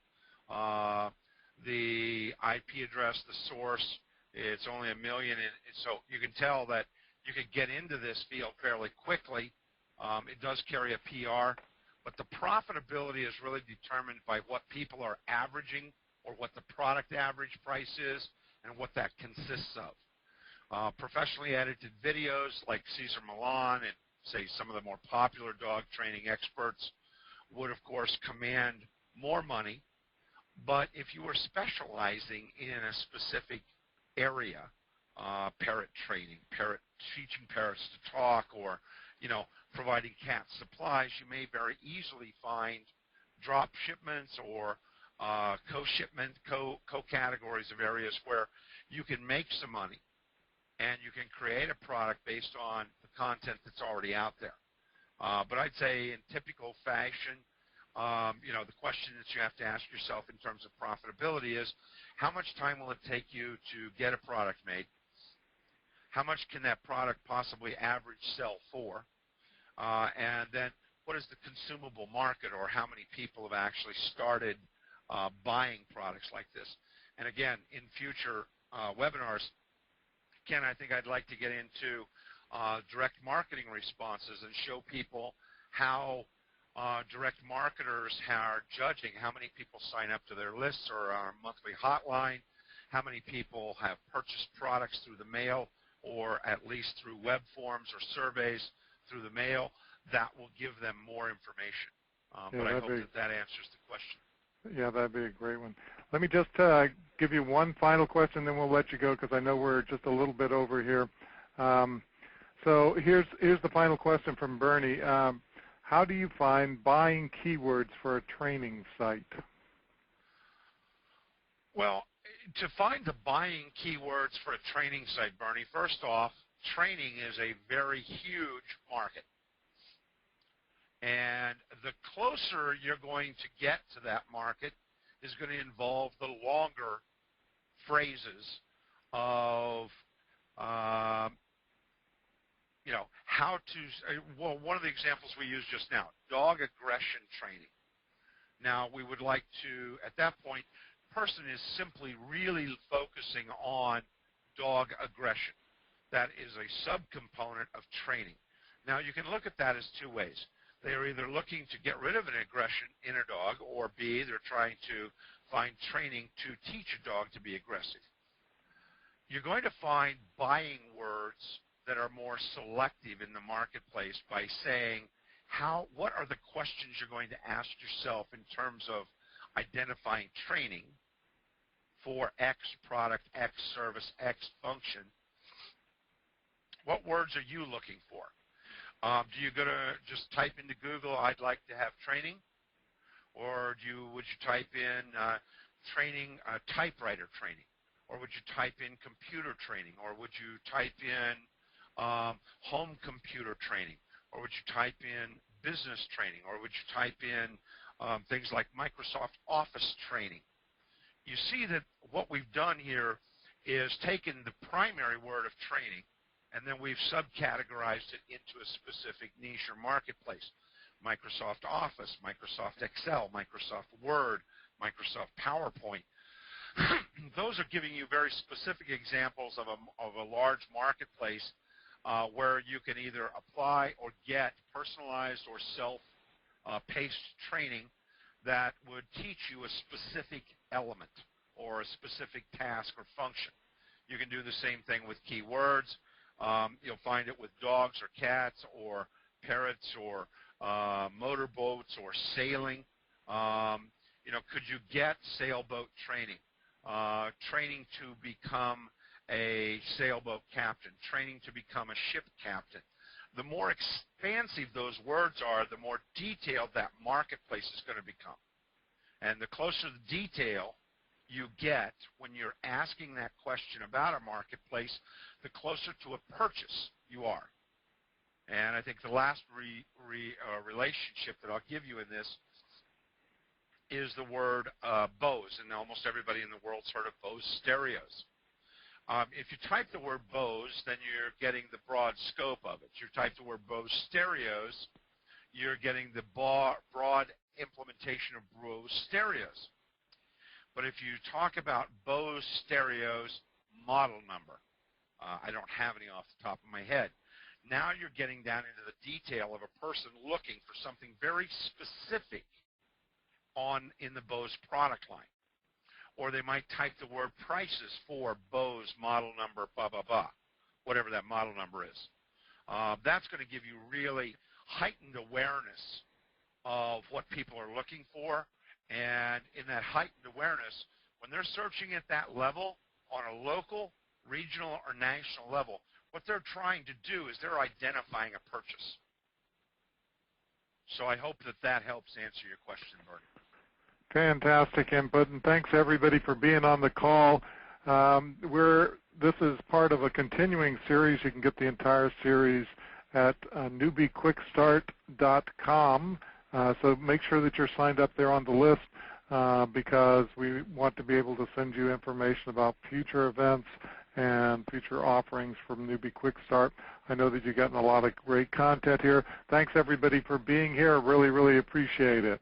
The IP address, the source, it's only 1 million. So you can tell that you could get into this field fairly quickly. It does carry a PR, but the profitability is really determined by what people are averaging or what the product average price is and what that consists of. Professionally edited videos like Cesar Millan and, say, some of the more popular dog training experts would, of course, command more money. But if you were specializing in a specific area, parrot training, teaching parrots to talk, or providing cat supplies, you may very easily find drop shipments or co-shipment, co-categories of areas where you can make some money and you can create a product based on the content that's already out there. But I'd say in typical fashion, the question that you have to ask yourself in terms of profitability is, how much time will it take you to get a product made? How much can that product possibly average sell for? And then what is the consumable market, or how many people have actually started buying products like this? And again, in future webinars, Ken, I think I'd like to get into direct marketing responses and show people how direct marketers are judging how many people sign up to their lists or our monthly hotline, how many people have purchased products through the mail or at least through web forms or surveys through the mail. That will give them more information. But I hope that answers the question. Yeah, that'd be a great one. Let me just give you one final question, then we'll let you go because I know we're just a little bit over here. So here's the final question from Bernie. How do you find buying keywords for a training site? Well, to find the buying keywords for a training site, Bernie, first off, training is a very huge market. And the closer you're going to get to that market is going to involve the longer phrases of, how to, well, one of the examples we used just now, dog aggression training. Now, we would like to, at that point, person is simply really focusing on dog aggression. that is a subcomponent of training. Now, you can look at that as two ways. They are either looking to get rid of an aggression in a dog, or B, they're trying to find training to teach a dog to be aggressive. You're going to find buying words that are more selective in the marketplace by saying, what are the questions you're going to ask yourself in terms of identifying training for X product, X service, X function? What words are you looking for? Do you go to just type into Google, I'd like to have training? Or would you type in training, typewriter training? Or would you type in computer training? Or would you type in home computer training? Or would you type in business training? Or would you type in things like Microsoft Office training? You see that what we've done here is taken the primary word of training, and then we've subcategorized it into a specific niche or marketplace. Microsoft Office, Microsoft Excel, Microsoft Word, Microsoft PowerPoint. Those are giving you very specific examples of a large marketplace where you can either apply or get personalized or self-paced training that would teach you a specific element or a specific task or function. You can do the same thing with keywords. You'll find it with dogs or cats or parrots or motorboats or sailing. Could you get sailboat training? Training to become a sailboat captain, training to become a ship captain. The more expansive those words are, the more detailed that marketplace is going to become. And the closer the detail you get when you're asking that question about a marketplace, the closer to a purchase you are. And I think the last relationship that I'll give you in this is the word Bose, and almost everybody in the world's heard of Bose stereos. If you type the word Bose, then you're getting the broad scope of it. You type the word Bose stereos, you're getting the broad implementation of Bose stereos. But if you talk about Bose stereos model number, I don't have any off the top of my head. Now you're getting down into the detail of a person looking for something very specific in the Bose product line. Or they might type the word prices for Bose model number, blah, blah, blah, whatever that model number is. That's going to give you really heightened awareness of what people are looking for. And in that heightened awareness, when they're searching at that level on a local, regional, or national level, what they're trying to do is they're identifying a purchase. So I hope that helps answer your question, Bernie. Fantastic input, and thanks everybody for being on the call. This is part of a continuing series. You can get the entire series at newbiequickstart.com. So make sure that you're signed up there on the list because we want to be able to send you information about future events and future offerings from Newbie Quick Start. I know that you've gotten a lot of great content here. Thanks everybody for being here. Really, really appreciate it.